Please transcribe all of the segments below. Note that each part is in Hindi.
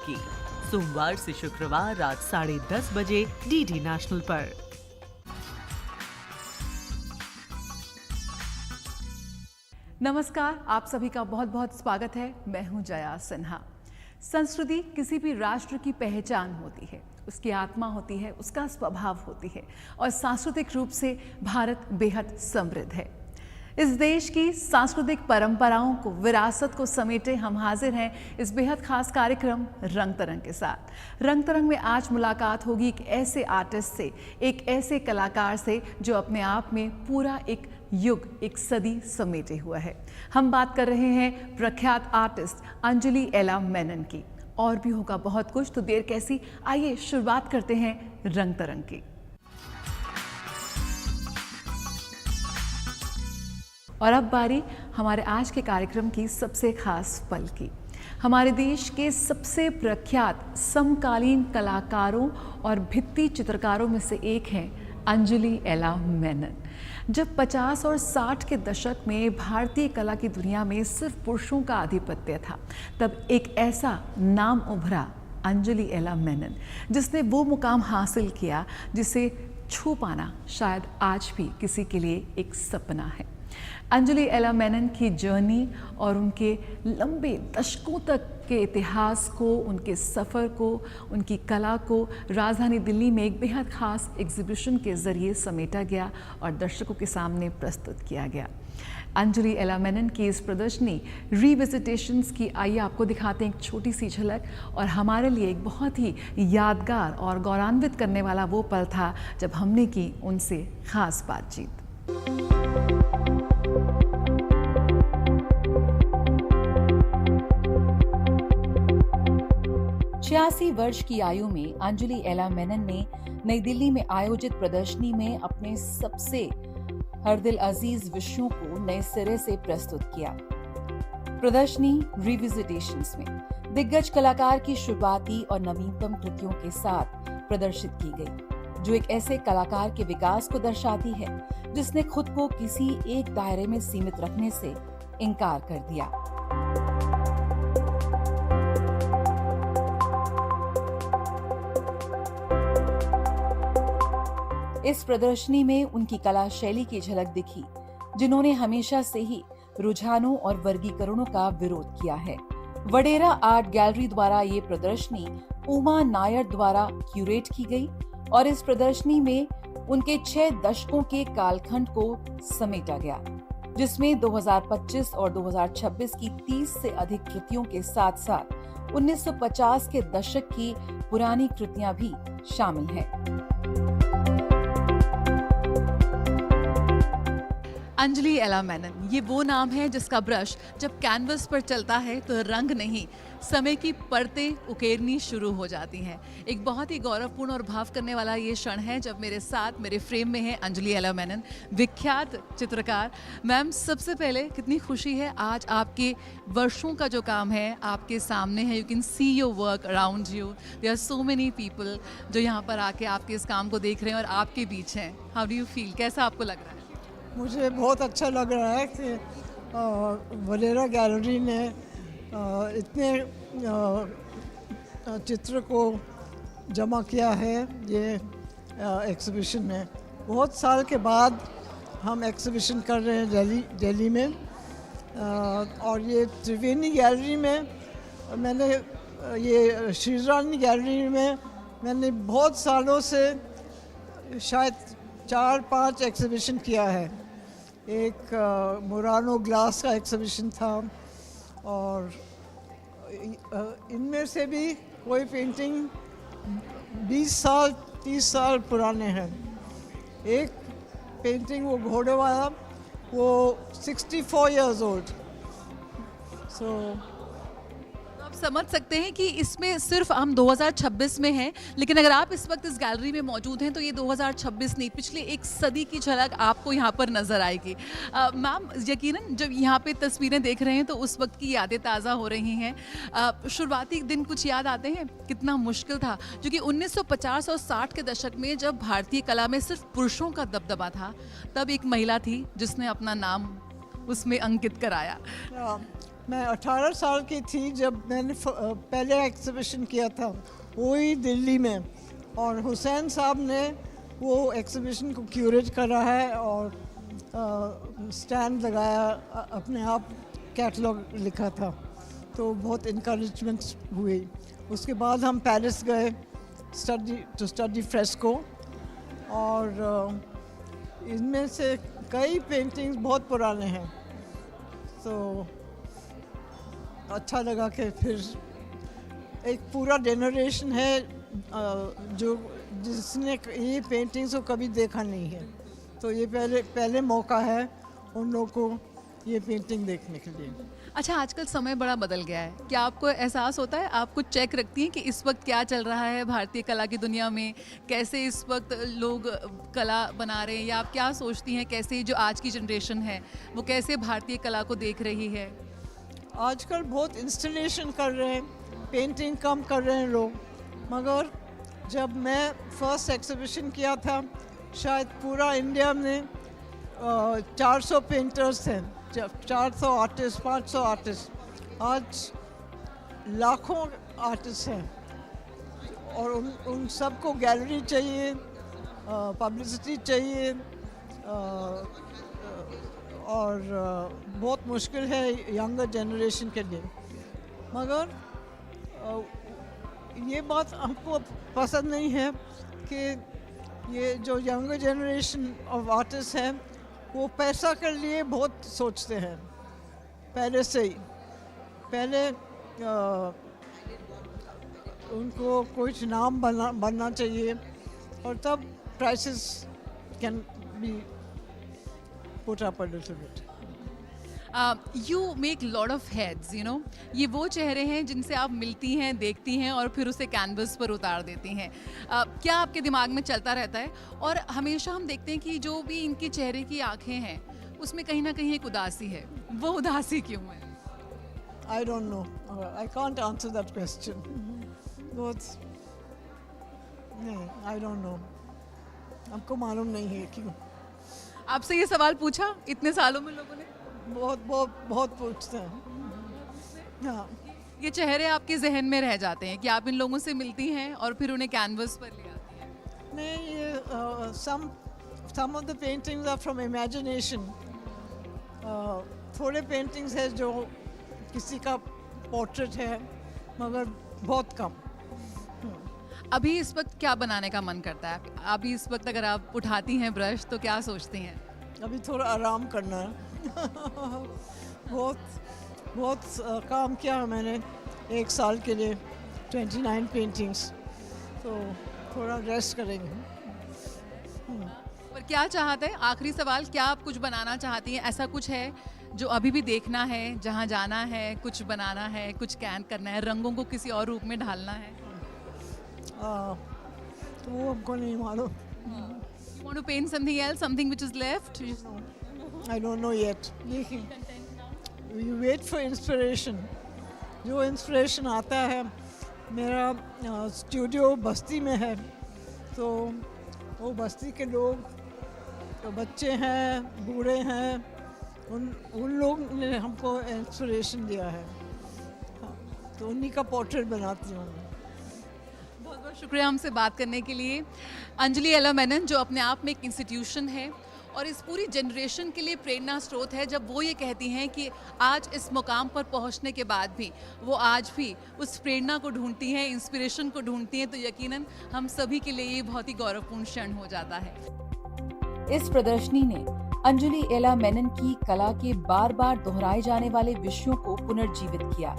की, सोमवार से शुक्रवार रात 10:30 बजे डीडी नेशनल पर। नमस्कार, आप सभी का बहुत बहुत स्वागत है। मैं हूं जया सिन्हा। संस्कृति किसी भी राष्ट्र की पहचान होती है, उसकी आत्मा होती है, उसका स्वभाव होती है और सांस्कृतिक रूप से भारत बेहद समृद्ध है। इस देश की सांस्कृतिक परंपराओं को, विरासत को समेटे हम हाजिर हैं इस बेहद खास कार्यक्रम रंग तरंग के साथ। रंग तरंग में आज मुलाकात होगी एक ऐसे आर्टिस्ट से, एक ऐसे कलाकार से जो अपने आप में पूरा एक युग, एक सदी समेटे हुआ है। हम बात कर रहे हैं प्रख्यात आर्टिस्ट अंजलि एला मेनन की। और भी होगा बहुत कुछ, तो देर कैसी, आइए शुरुआत करते हैं रंग तरंग की। और अब बारी हमारे आज के कार्यक्रम की सबसे खास पल की। हमारे देश के सबसे प्रख्यात समकालीन कलाकारों और भित्ति चित्रकारों में से एक हैं अंजलि एला मेनन। जब 50 और 60 के दशक में भारतीय कला की दुनिया में सिर्फ पुरुषों का आधिपत्य था, तब एक ऐसा नाम उभरा, अंजलि एला मेनन, जिसने वो मुकाम हासिल किया जिसे छू पाना शायद आज भी किसी के लिए एक सपना है। अंजलि एला मेनन की जर्नी और उनके लंबे दशकों तक के इतिहास को, उनके सफ़र को, उनकी कला को राजधानी दिल्ली में एक बेहद खास एग्जीबिशन के ज़रिए समेटा गया और दर्शकों के सामने प्रस्तुत किया गया। अंजलि एला मेनन की इस प्रदर्शनी रीविजिटेशंस की, आइए आपको दिखाते हैं एक छोटी सी झलक। और हमारे लिए एक बहुत ही यादगार और गौरवान्वित करने वाला वो पल था जब हमने की उनसे खास बातचीत। 86 वर्ष की आयु में अंजलि एला मेनन ने नई दिल्ली में आयोजित प्रदर्शनी में अपने सबसे हरदिल अजीज विषयों को नए सिरे से प्रस्तुत किया। प्रदर्शनी रिविजिटेशंस में दिग्गज कलाकार की शुरुआती और नवीनतम कृतियों के साथ प्रदर्शित की गई, जो एक ऐसे कलाकार के विकास को दर्शाती है जिसने खुद को किसी एक दायरे में सीमित रखने से इनकार कर दिया। इस प्रदर्शनी में उनकी कला शैली की झलक दिखी, जिन्होंने हमेशा से ही रुझानों और वर्गीकरणों का विरोध किया है। वडेरा आर्ट गैलरी द्वारा ये प्रदर्शनी उमा नायर द्वारा क्यूरेट की गई और इस प्रदर्शनी में उनके 6 दशकों के कालखंड को समेटा गया, जिसमें 2025 और 2026 की 30 से अधिक कृतियों के साथ साथ 1950 के दशक की पुरानी कृतियां भी शामिल हैं। अंजलि एला मेनन, ये वो नाम है जिसका ब्रश जब कैनवस पर चलता है तो रंग नहीं, समय की परतें उकेरनी शुरू हो जाती हैं। एक बहुत ही गौरवपूर्ण और भाव करने वाला ये क्षण है जब मेरे साथ, मेरे फ्रेम में है अंजलि एला मेनन, विख्यात चित्रकार। मैम, सबसे पहले कितनी खुशी है आज आपके वर्षों का जो काम है आपके सामने है। You can see your work around you, there are so many people जो यहाँ पर आके आपके इस काम को देख रहे हैं और आपके बीच हैं। हाउ डू यू फील, कैसा आपको लग रहा है? मुझे बहुत अच्छा लग रहा है कि वडेरा गैलरी ने इतने चित्र को जमा किया है ये एग्जीबिशन में। बहुत साल के बाद हम एग्जीबिशन कर रहे हैं दिल्ली में, और ये त्रिवेणी गैलरी में मैंने, ये श्रीरानी गैलरी में मैंने बहुत सालों से शायद 4-5 एग्जीबिशन किया है। एक मुरानो ग्लास का एग्जीबिशन था और इनमें से भी कोई पेंटिंग 20 साल 30 साल पुराने हैं। एक पेंटिंग वो घोड़े वाला, वो 64 years old। So आप समझ सकते हैं कि इसमें सिर्फ हम 2026 में हैं, लेकिन अगर आप इस वक्त इस गैलरी में मौजूद हैं तो ये 2026 नहीं, पिछले एक सदी की झलक आपको यहाँ पर नजर आएगी। मैम, यकीनन जब यहाँ पे तस्वीरें देख रहे हैं तो उस वक्त की यादें ताज़ा हो रही हैं। शुरुआती दिन कुछ याद आते हैं? कितना मुश्किल था, क्योंकि 1950 और 60 के दशक में जब भारतीय कला में सिर्फ पुरुषों का दबदबा था, तब एक महिला थी जिसने अपना नाम उसमें अंकित कराया। मैं 18 साल की थी जब मैंने पहले एग्ज़िबिशन किया था, वही दिल्ली में, और हुसैन साहब ने वो एग्ज़िबिशन को क्यूरेट करा है और स्टैंड लगाया, अपने आप कैटलॉग लिखा था, तो बहुत इनकरेजमेंट हुई। उसके बाद हम पेरिस गए स्टडी फ्रेस्को, और इनमें से कई पेंटिंग्स बहुत पुराने हैं, तो अच्छा लगा कि फिर एक पूरा जनरेशन है जो जिसने ये पेंटिंग्स को कभी देखा नहीं है, तो ये पहले मौका है उन लोगों को ये पेंटिंग देखने के लिए। अच्छा, आजकल समय बड़ा बदल गया है, क्या आपको एहसास होता है, आप कुछ चेक रखती हैं कि इस वक्त क्या चल रहा है भारतीय कला की दुनिया में, कैसे इस वक्त लोग कला बना रहे हैं, या आप क्या सोचती हैं कैसे जो आज की जनरेशन है वो कैसे भारतीय कला को देख रही है? आजकल बहुत इंस्टॉलेशन कर रहे हैं, पेंटिंग कम कर रहे हैं लोग, मगर जब मैं फर्स्ट एग्जीबिशन किया था शायद पूरा इंडिया में 400 पेंटर्स थे, 400 आर्टिस्ट, 500 आर्टिस्ट, आज लाखों आर्टिस्ट हैं, और उन सबको गैलरी चाहिए, पब्लिसिटी चाहिए, और बहुत मुश्किल है यंगर जनरेशन के लिए। मगर ये बात हमको पसंद नहीं है कि ये जो यंगर जनरेशन ऑफ आर्टिस्ट हैं वो पैसा के लिए बहुत सोचते हैं पहले से ही। पहले उनको कुछ नाम बनना चाहिए, और तब prices can be put up a little bit. You make lot of heads, you know. ये वो चेहरे हैं जिनसे आप मिलती हैं, देखती हैं और फिर उसे कैनवस पर उतार देती हैं। क्या आपके दिमाग में चलता रहता है? और हमेशा हम देखते हैं कि जो भी इनके चेहरे की आंखें हैं उसमें कहीं ना कहीं एक उदासी है, वो उदासी क्यों है? I don't know. I can't answer that question. बहुत नहीं, I don't know. हमको मालूम नहीं है क्यों। आपसे ये सवाल पूछा इतने सालों में लोगों ने? बहुत पूछते हैं। हाँ, ये चेहरे आपके जहन में रह जाते हैं कि आप इन लोगों से मिलती हैं और फिर उन्हें कैनवस पर ले आती हैं? नहीं, ये some of the paintings are from imagination. थोड़े पेंटिंग्स है जो किसी का पोर्ट्रेट है, मगर बहुत कम। अभी इस वक्त क्या बनाने का मन करता है? अभी इस वक्त अगर आप उठाती हैं ब्रश तो क्या सोचती हैं? अभी थोड़ा आराम करना है। बहुत काम किया है मैंने एक साल के लिए, 29 पेंटिंग्स, तो थोड़ा रेस्ट करेंगे। पर क्या चाहते हैं, आखिरी सवाल, क्या आप कुछ बनाना चाहती हैं? ऐसा कुछ है जो अभी भी देखना है, जहाँ जाना है, कुछ बनाना है, कुछ कैन करना है, रंगों को किसी और रूप में ढालना है? तो वो हमको नहीं मालूम। You want to paint something else, something which is left? I don't know yet. You wait for inspiration. जो इंस्पिरेशन आता है, मेरा स्टूडियो बस्ती में है, तो वो बस्ती के लोग, तो बच्चे हैं, बूढ़े हैं, उन लोग ने हमको इंस्पिरेशन दिया है, तो उन्हीं का पोर्ट्रेट बनाती हूँ। बहुत बहुत शुक्रिया हमसे बात करने के लिए। अंजलि एला मेनन, जो अपने आप में एक इंस्टीट्यूशन है और इस पूरी जनरेशन के लिए प्रेरणा स्रोत है, जब वो ये कहती हैं कि आज इस मुकाम पर पहुंचने के बाद भी वो आज भी उस प्रेरणा को ढूंढती हैं, इंस्पिरेशन को ढूंढती हैं, तो यकीनन हम सभी के लिए ये बहुत ही गौरवपूर्ण क्षण हो जाता है। इस प्रदर्शनी ने अंजलि एला मेनन की कला के बार बार दोहराए जाने वाले विषयों को पुनर्जीवित किया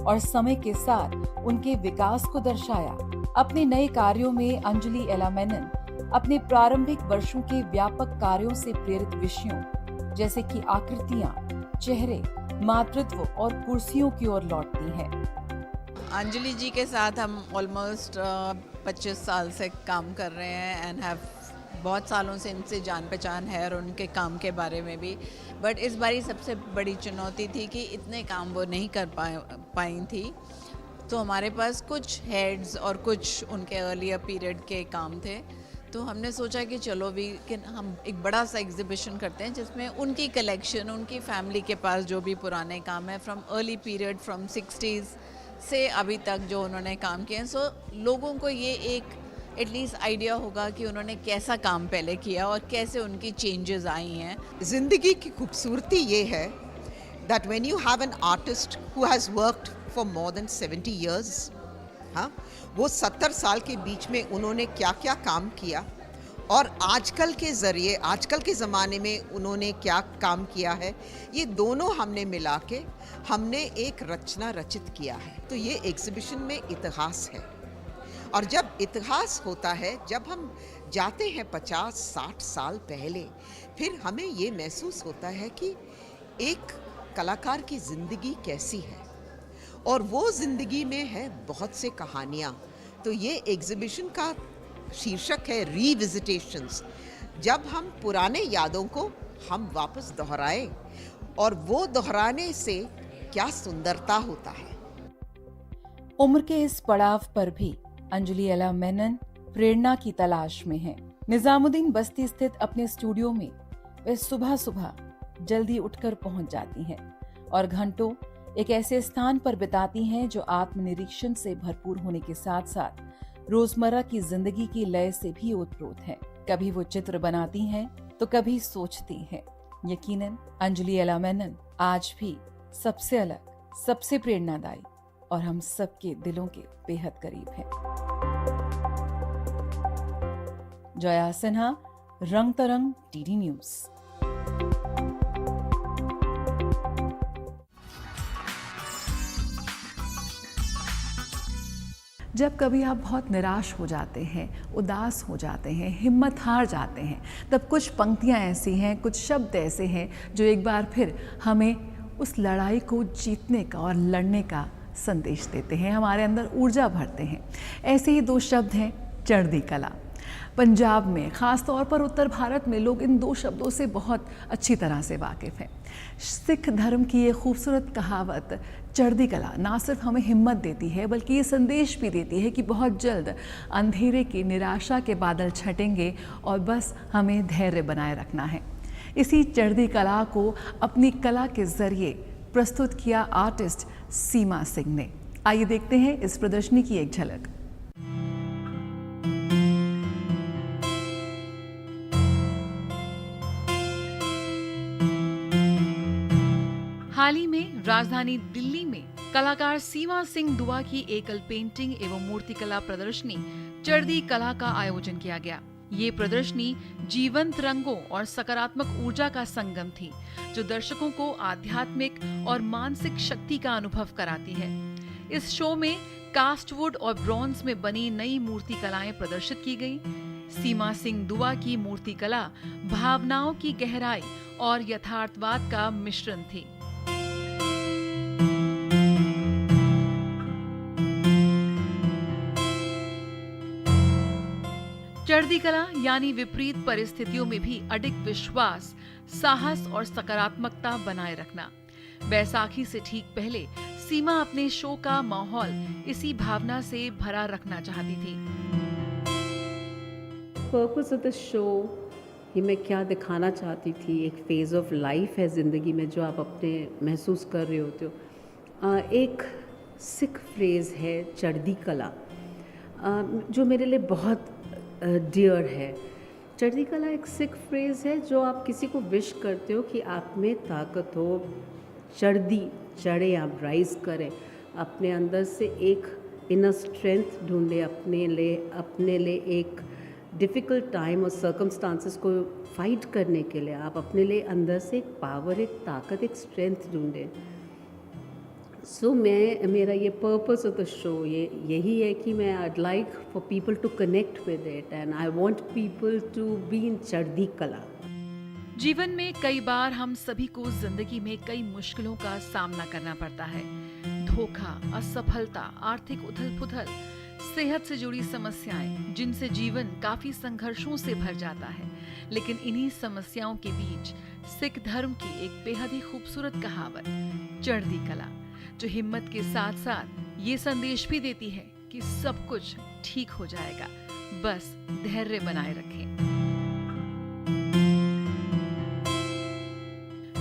और समय के साथ उनके विकास को दर्शाया। अपने नए कार्यों में अंजलि एला मेनन अपने प्रारंभिक वर्षों के व्यापक कार्यों से प्रेरित विषयों जैसे कि आकृतियां, चेहरे, मातृत्व और कुर्सियों की ओर लौटती हैं। अंजलि जी के साथ हम ऑलमोस्ट 25 साल से काम कर रहे हैं एंड हैव बहुत सालों से इनसे जान पहचान है और उनके काम के बारे में भी। बट इस बारी सबसे बड़ी चुनौती थी कि इतने काम वो नहीं कर पाई थी, तो हमारे पास कुछ हेड्स और कुछ उनके अर्लियर पीरियड के काम थे, तो हमने सोचा कि चलो हम एक बड़ा सा एग्जीबिशन करते हैं जिसमें उनकी कलेक्शन, उनकी फैमिली के पास जो भी पुराने काम है from early period, from 60s से अभी तक जो उन्होंने काम किए हैं, सो लोगों को ये एक एटलीस्ट आइडिया होगा कि उन्होंने कैसा काम पहले किया और कैसे उनकी चेंजेस आई हैं। जिंदगी की खूबसूरती ये है that when you have an artist who has worked for more than 70 years, हाँ, वो 70 साल के बीच में उन्होंने क्या क्या काम किया और आजकल के ज़रिए, आजकल के ज़माने में उन्होंने क्या काम किया है, ये दोनों हमने मिला के हमने एक रचना रचित किया है। तो ये एग्जीबिशन में इतिहास है, और जब इतिहास होता है, जब हम जाते हैं 50-60 साल पहले, फिर हमें ये महसूस होता है कि एक कलाकार की ज़िंदगी कैसी है, और वो ज़िंदगी में है बहुत से कहानियाँ। तो ये एग्जीबिशन का शीर्षक है रीविजिटेशंस, जब हम पुराने यादों को हम वापस दोहराएं और वो दोहराने से क्या सुंदरता होता है। उम्र के इस पड़ाव पर भी अंजलि एला मेनन प्रेरणा की तलाश में हैं। निजामुद्दीन बस्ती स्थित अपने स्टूडियो में वे सुबह सुबह जल्दी उठकर पहुंच जाती हैं और घंटों एक ऐसे स्थान पर बिताती हैं जो आत्मनिरीक्षण से भरपूर होने के साथ साथ रोजमर्रा की जिंदगी की लय से भी ओतप्रोत है। कभी वो चित्र बनाती हैं तो कभी सोचती हैं। यकीनन अंजलि एला मेनन आज भी सबसे अलग, सबसे प्रेरणादायी और हम सबके दिलों के बेहद करीब हैं। जया सिन्हा, रंग तरंग, डीडी न्यूज। जब कभी आप बहुत निराश हो जाते हैं, उदास हो जाते हैं, हिम्मत हार जाते हैं, तब कुछ पंक्तियां ऐसी हैं, कुछ शब्द ऐसे हैं जो एक बार फिर हमें उस लड़ाई को जीतने का और लड़ने का संदेश देते हैं, हमारे अंदर ऊर्जा भरते हैं। ऐसे ही दो शब्द हैं चढ़ती कला। पंजाब में, ख़ास तौर पर उत्तर भारत में, लोग इन दो शब्दों से बहुत अच्छी तरह से वाकिफ़ हैं। सिख धर्म की ये खूबसूरत कहावत चढ़ती कला ना सिर्फ हमें हिम्मत देती है, बल्कि ये संदेश भी देती है कि बहुत जल्द अंधेरे की, निराशा के बादल छटेंगे और बस हमें धैर्य बनाए रखना है। इसी चढ़ती कला को अपनी कला के ज़रिए प्रस्तुत किया आर्टिस्ट सीमा सिंह ने। आइए देखते हैं इस प्रदर्शनी की एक झलक। हाल ही में राजधानी दिल्ली में कलाकार सीमा सिंह दुआ की एकल पेंटिंग एवं मूर्तिकला प्रदर्शनी चढ़ती कला का आयोजन किया गया। ये प्रदर्शनी जीवंत रंगों और सकारात्मक ऊर्जा का संगम थी, जो दर्शकों को आध्यात्मिक और मानसिक शक्ति का अनुभव कराती है। इस शो में कास्टवुड और ब्रॉन्ज में बनी नई मूर्ति कलाएं प्रदर्शित की गई। सीमा सिंह दुआ की मूर्ति कला भावनाओं की गहराई और यथार्थवाद का मिश्रण थी। चढ़ती कला यानी विपरीत परिस्थितियों में भी अडिग विश्वास, साहस और सकारात्मकता बनाए रखना। बैसाखी से ठीक पहले सीमा अपने शो का माहौल इसी भावना से भरा रखना चाहती थी। पर्पस ऑफ द शो, ये मैं क्या दिखाना चाहती थी, एक फेज़ ऑफ लाइफ है ज़िंदगी में जो आप अपने महसूस कर रहे होते हो। एक सिख फ्रेज़ है चढ़ती कला, जो मेरे लिए बहुत डियर है। चढ़ती कला एक सिख फ्रेज़ है जो आप किसी को विश करते हो कि आप में ताकत हो, चढ़े, आप राइज करें, अपने अंदर से एक इनर स्ट्रेंथ ढूंढें, अपने लिए एक डिफ़िकल्ट टाइम और सर्कमस्टांसेस को फाइट करने के लिए आप अपने लिए अंदर से एक पावर, एक ताकत, एक स्ट्रेंथ ढूंढें। सो मेरा ये पर्पस ऑफ द शो यही है कि मैं I'd like for people to connect with it and I want people to be in चढ़ती कला। जीवन में कई बार हम सभी को जिंदगी में कई मुश्किलों का सामना करना पड़ता है। धोखा, असफलता, आर्थिक उथल-पुथल, सेहत से जुड़ी समस्याएं, जिनसे जीवन काफी संघर्षों से भर जाता है। लेकिन इन्हीं समस्याओं के बीच सिख धर्म की एक बेहद ही खूबसूरत कहावत चढ़ती कला, जो हिम्मत के साथ साथ ये संदेश भी देती है कि सब कुछ ठीक हो जाएगा, बस धैर्य बनाए रखें।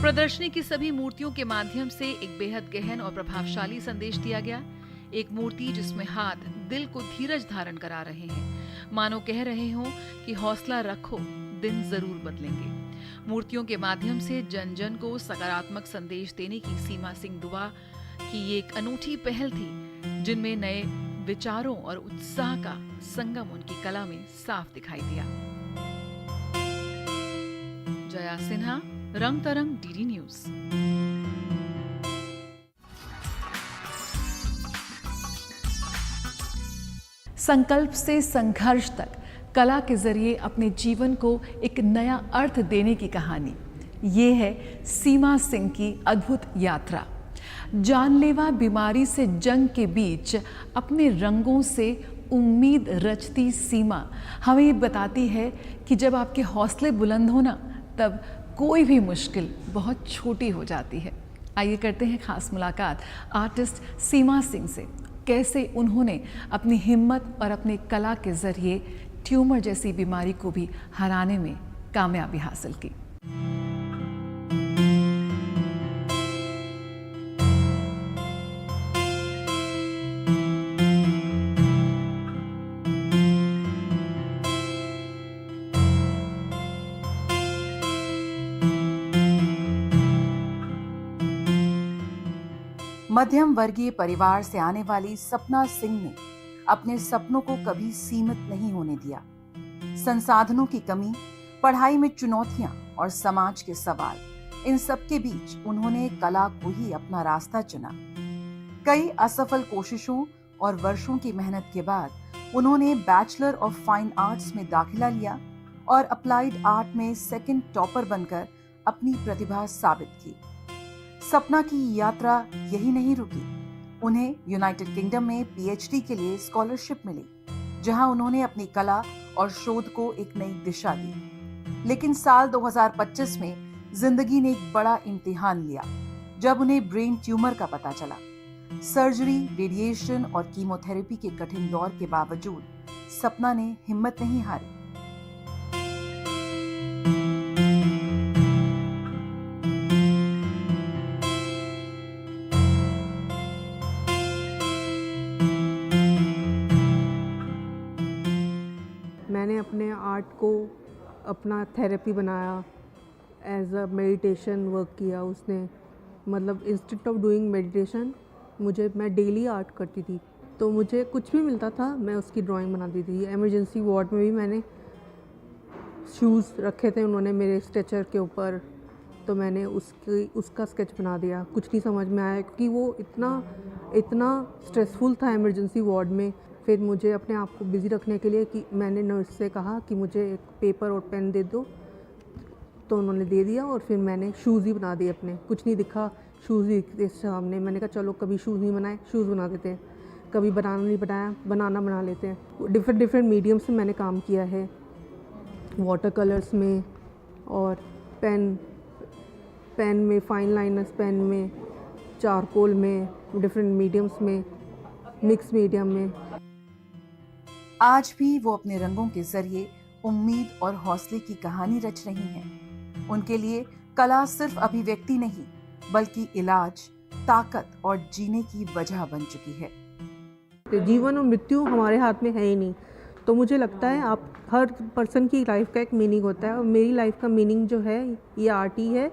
प्रदर्शनी की सभी मूर्तियों के माध्यम से एक बेहद गहन और प्रभावशाली संदेश दिया गया। एक मूर्ति जिसमें हाथ दिल को धीरज धारण करा रहे हैं, मानो कह रहे हों कि हौसला रखो, दिन जरूर बदलेंगे। मूर्तियों के माध्यम से जन जन को सकारात्मक संदेश देने की सीमा सिंह दुआ की ये एक अनूठी पहल थी, जिनमें नए विचारों और उत्साह का संगम उनकी कला में साफ दिखाई दिया। जया सिन्हा, रंग तरंग, डीडी न्यूज। संकल्प से संघर्ष तक कला के जरिए अपने जीवन को एक नया अर्थ देने की कहानी, ये है सीमा सिंह की अद्भुत यात्रा। जानलेवा बीमारी से जंग के बीच अपने रंगों से उम्मीद रचती सीमा हमें बताती है कि जब आपके हौसले बुलंद हो ना, तब कोई भी मुश्किल बहुत छोटी हो जाती है। आइए करते हैं खास मुलाकात आर्टिस्ट सीमा सिंह से। कैसे उन्होंने अपनी हिम्मत और अपनी कला के जरिए ट्यूमर जैसी बीमारी को भी हराने में कामयाबी हासिल की। मध्यम वर्गीय परिवार से आने वाली सपना सिंह ने अपने सपनों को कभी सीमित नहीं होने दिया। संसाधनों की कमी, पढ़ाई में चुनौतियां और समाज के सवाल, इन सब के बीच उन्होंने कला को ही अपना रास्ता चुना। कई असफल कोशिशों और वर्षों की मेहनत के बाद उन्होंने बैचलर ऑफ फाइन आर्ट्स में दाखिला लिया और अप्लाइड आर्ट में सेकंड टॉपर बनकर अपनी प्रतिभा साबित की। सपना की यात्रा यही नहीं रुकी। उन्हें यूनाइटेड किंगडम में पीएचडी के लिए स्कॉलरशिप मिली, जहां उन्होंने अपनी कला और शोध को एक नई दिशा दी। लेकिन साल 2025 में जिंदगी ने एक बड़ा इम्तिहान लिया, जब उन्हें ब्रेन ट्यूमर का पता चला। सर्जरी, रेडिएशन और कीमोथेरेपी के कठिन दौर के बावजूद सपना ने हिम्मत नहीं हारी। मैंने अपने आर्ट को अपना थेरेपी बनाया, एज अ मेडिटेशन वर्क किया उसने। मतलब इंस्टेड ऑफ डूइंग मेडिटेशन मैं डेली आर्ट करती थी, तो मुझे कुछ भी मिलता था मैं उसकी ड्राइंग बनाती थी। इमरजेंसी वार्ड में भी मैंने शूज़ रखे थे उन्होंने मेरे स्ट्रेचर के ऊपर, तो मैंने उसका स्केच बना दिया। कुछ नहीं समझ में आया क्योंकि वो इतना स्ट्रेसफुल था इमरजेंसी वार्ड में। फिर मुझे अपने आप को बिज़ी रखने के लिए कि मैंने नर्स से कहा कि मुझे एक पेपर और पेन दे दो, तो उन्होंने दे दिया और फिर मैंने शूज़ ही बना दिए अपने। कुछ नहीं दिखा, शूज़ ही दिखे सामने। मैंने कहा चलो कभी शूज़ नहीं बनाए, शूज़ बना देते हैं, कभी बनाना नहीं बनाया, बनाना बना लेते हैं। डिफरेंट मीडियम से मैंने काम किया है, वाटर कलर्स में और पेन में, फाइन लाइनर्स पेन में, चारकोल में, डिफरेंट मीडियम्स में, मिक्स मीडियम में। आज भी वो अपने रंगों के जरिए उम्मीद और हौसले की कहानी रच रही हैं। उनके लिए कला सिर्फ अभिव्यक्ति नहीं, बल्कि इलाज, ताकत और जीने की वजह बन चुकी है। जीवन और मृत्यु हमारे हाथ में है ही नहीं, तो मुझे लगता है आप हर पर्सन की लाइफ का एक मीनिंग होता है, और मेरी लाइफ का मीनिंग जो है ये आर्ट ही है।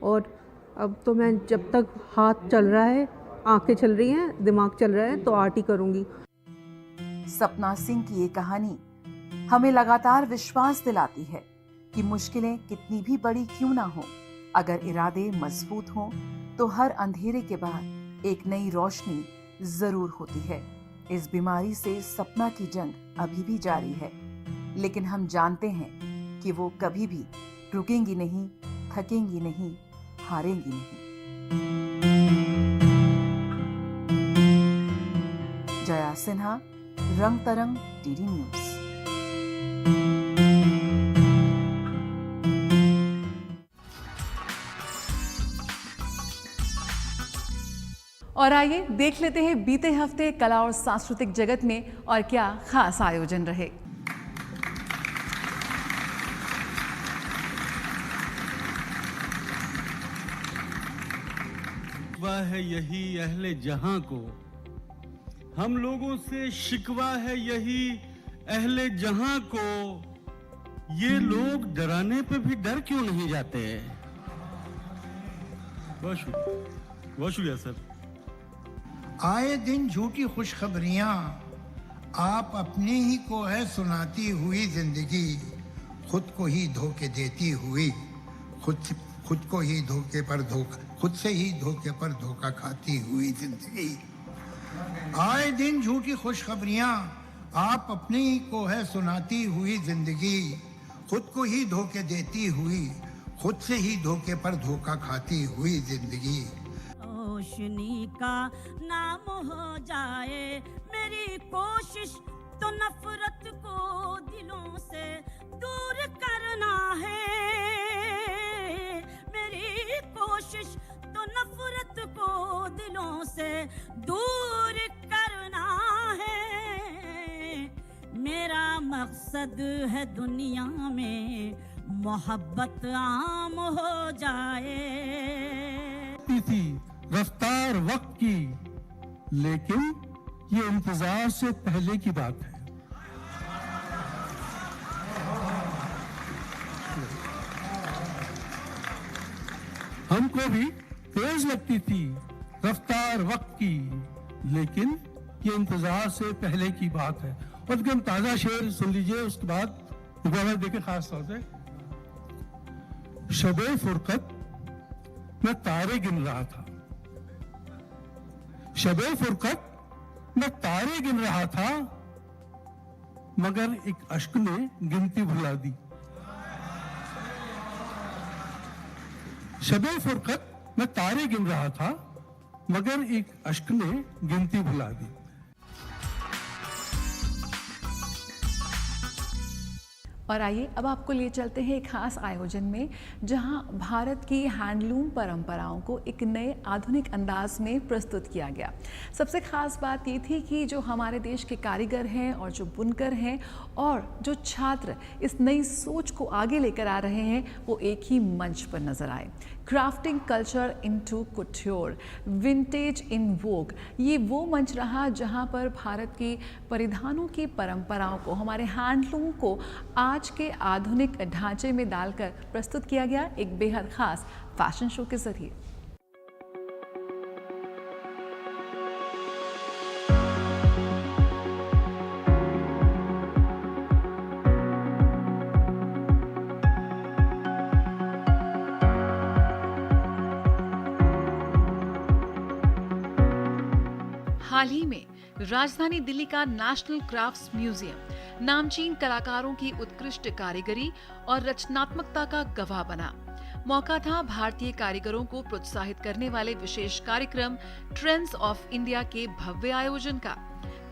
और अब तो मैं जब तक हाथ चल रहा है, आंखें चल रही हैं, दिमाग चल रहा है, तो आर्ट ही करूँगी। सपना सिंह की ये कहानी हमें लगातार विश्वास दिलाती है कि मुश्किलें कितनी भी बड़ी क्यों ना हो, अगर इरादे मजबूत हों तो हर अंधेरे के बाद एक नई रोशनी जरूर होती है। इस बीमारी से सपना की जंग अभी भी जारी है, लेकिन हम जानते हैं कि वो कभी भी रुकेंगी नहीं, थकेंगी नहीं, हारेंगी नहीं। जया सिन्हा, रंग तरंग, डीडी न्यूज। और आइए देख लेते हैं बीते हफ्ते कला और सांस्कृतिक जगत में और क्या खास आयोजन रहे। शिकवा है यही अहले जहां को, हम लोगों से शिकवा है यही अहले जहां को, ये लोग डराने पे भी डर क्यों नहीं जाते? बहुत शुक्रिया सर। आए दिन झूठी खुशखबरियां आप अपने ही को है सुनाती हुई जिंदगी, खुद को ही धोखे देती हुई, खुद को ही धोखे पर धोखा, खुद से ही धोखे पर धोखा खाती हुई जिंदगी। आए दिन झूठी खुशखबरियां आप अपने ही को है सुनाती हुई जिंदगी, खुद को ही धोखे देती हुई, खुद से ही धोखे पर धोखा खाती हुई जिंदगी। रोशनी का नाम हो जाए मेरी कोशिश, तो नफरत को दिलों से दूर करना है। मेरी कोशिश तो नफरत को दिलों से दूर करना है। मेरा मकसद है दुनिया में मोहब्बत आम हो जाए। थी रफ्तार वक्त की, लेकिन ये इंतजार से पहले की बात है। हमको भी तेज लगती थी रफ्तार वक्त की, लेकिन ये इंतजार से पहले की बात है। और एकदम ताजा शेर सुन लीजिए, उसके बाद मुबारक देखे खास तौर से। शबे फुरकत मैं तारे गिन रहा था, शबे फुरकत मैं तारे गिन रहा था, मगर एक अश्क ने गिनती भुला दी। शबे फुरकत मैं तारे गिन रहा था, मगर एक अश्क ने गिनती भुला दी। और आइए अब आपको ले चलते हैं एक खास आयोजन में, जहां भारत की हैंडलूम परंपराओं को एक नए आधुनिक अंदाज में प्रस्तुत किया गया। सबसे खास बात ये थी कि जो हमारे देश के कारीगर हैं और जो बुनकर हैं और जो छात्र इस नई सोच को आगे लेकर आ रहे हैं, वो एक ही मंच पर नजर आए। क्राफ्टिंग कल्चर इनटू कुट्योर, विंटेज इन वोग, ये वो मंच रहा जहां पर भारत की परिधानों की परंपराओं को, हमारे हैंडलूम को आज के आधुनिक ढांचे में डालकर प्रस्तुत किया गया एक बेहद खास फैशन शो के जरिए। हाल ही में राजधानी दिल्ली का नेशनल क्राफ्ट्स म्यूजियम नामचीन कलाकारों की उत्कृष्ट कारीगरी और रचनात्मकता का गवाह बना। मौका था भारतीय कारीगरों को प्रोत्साहित करने वाले विशेष कार्यक्रम ट्रेंड्स ऑफ इंडिया के भव्य आयोजन का।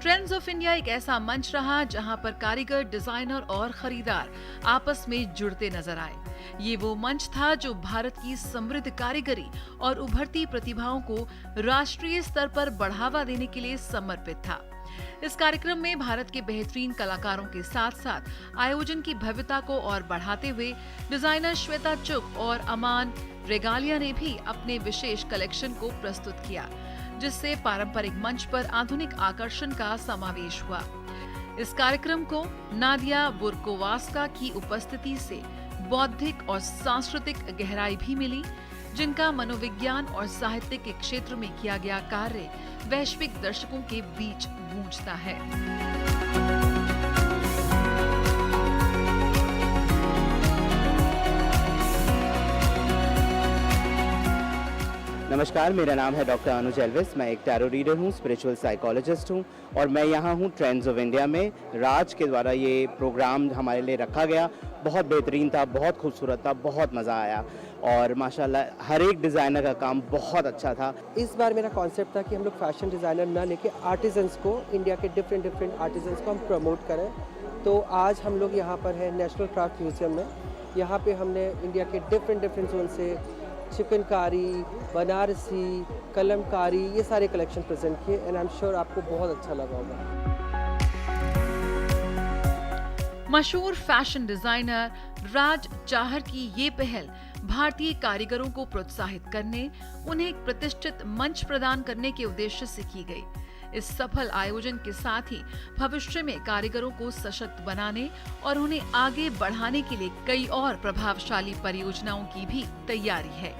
ट्रेंड्स ऑफ इंडिया एक ऐसा मंच रहा जहां पर कारीगर, डिजाइनर और खरीदार आपस में जुड़ते नजर आए। ये वो मंच था जो भारत की समृद्ध कारीगरी और उभरती प्रतिभाओं को राष्ट्रीय स्तर पर बढ़ावा देने के लिए समर्पित था। इस कार्यक्रम में भारत के बेहतरीन कलाकारों के साथ साथ आयोजन की भव्यता को और बढ़ाते हुए डिजाइनर श्वेता चुग और अमान रेगालिया ने भी अपने विशेष कलेक्शन को प्रस्तुत किया, जिससे पारंपरिक मंच पर आधुनिक आकर्षण का समावेश हुआ। इस कार्यक्रम को नादिया बुरकोवास्का की उपस्थिति से बौद्धिक और सांस्कृतिक गहराई भी मिली, जिनका मनोविज्ञान और साहित्य के क्षेत्र में किया गया कार्य वैश्विक दर्शकों के बीच गूंजता है। नमस्कार, मेरा नाम है डॉक्टर अनुज एल्विस। मैं एक टैरो रीडर हूँ, स्पिरिचुअल साइकोलॉजिस्ट हूँ और मैं यहाँ हूँ ट्रेंड्स ऑफ इंडिया में। राज के द्वारा ये प्रोग्राम हमारे लिए रखा गया, बहुत बेहतरीन था, बहुत खूबसूरत था, बहुत मज़ा आया और माशाल्लाह हर एक डिज़ाइनर का काम बहुत अच्छा था। इस बार मेरा कॉन्सेप्ट था कि हम लोग फैशन डिज़ाइनर ना लेके आर्टिजन्स को, इंडिया के डिफरेंट आर्टिजन्स को हम प्रमोट करें। तो आज हम लोग यहाँ पर हैं नेशनल क्राफ्ट म्यूजियम में। यहाँ पे हमने इंडिया के डिफरेंट जोन से चिकनकारी, बनारसी, कलमकारी, ये सारे कलेक्शन प्रेजेंट किए एंड आई एम श्योर आपको बहुत अच्छा लगा होगा। मशहूर फैशन डिजाइनर राज चाहर की ये पहल भारतीय कारीगरों को प्रोत्साहित करने, उन्हें एक प्रतिष्ठित मंच प्रदान करने के उद्देश्य से की गई। इस सफल आयोजन के साथ ही भविष्य में कारीगरों को सशक्त बनाने और उन्हें आगे बढ़ाने के लिए कई और प्रभावशाली परियोजनाओं की भी तैयारी है।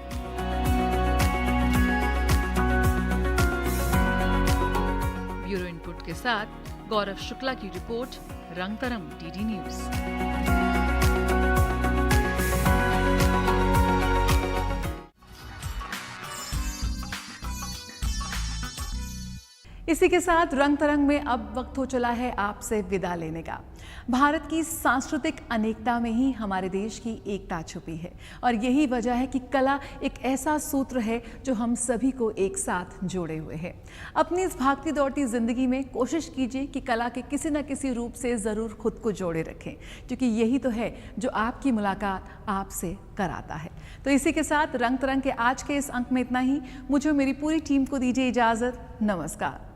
ब्यूरो इनपुट के साथ गौरव शुक्ला की रिपोर्ट, रंग तरंग, डीडी न्यूज। इसी के साथ रंग तरंग में अब वक्त हो चला है आपसे विदा लेने का। भारत की सांस्कृतिक अनेकता में ही हमारे देश की एकता छुपी है और यही वजह है कि कला एक ऐसा सूत्र है जो हम सभी को एक साथ जोड़े हुए है। अपनी इस भागती दौड़ती जिंदगी में कोशिश कीजिए कि कला के किसी न किसी रूप से ज़रूर खुद को जोड़े रखें, क्योंकि यही तो है जो आपकी मुलाकात आपसे कराता है। तो इसी के साथ रंग तरंग के आज के इस अंक में इतना ही। मुझे मेरी पूरी टीम को दीजिए इजाज़त। नमस्कार।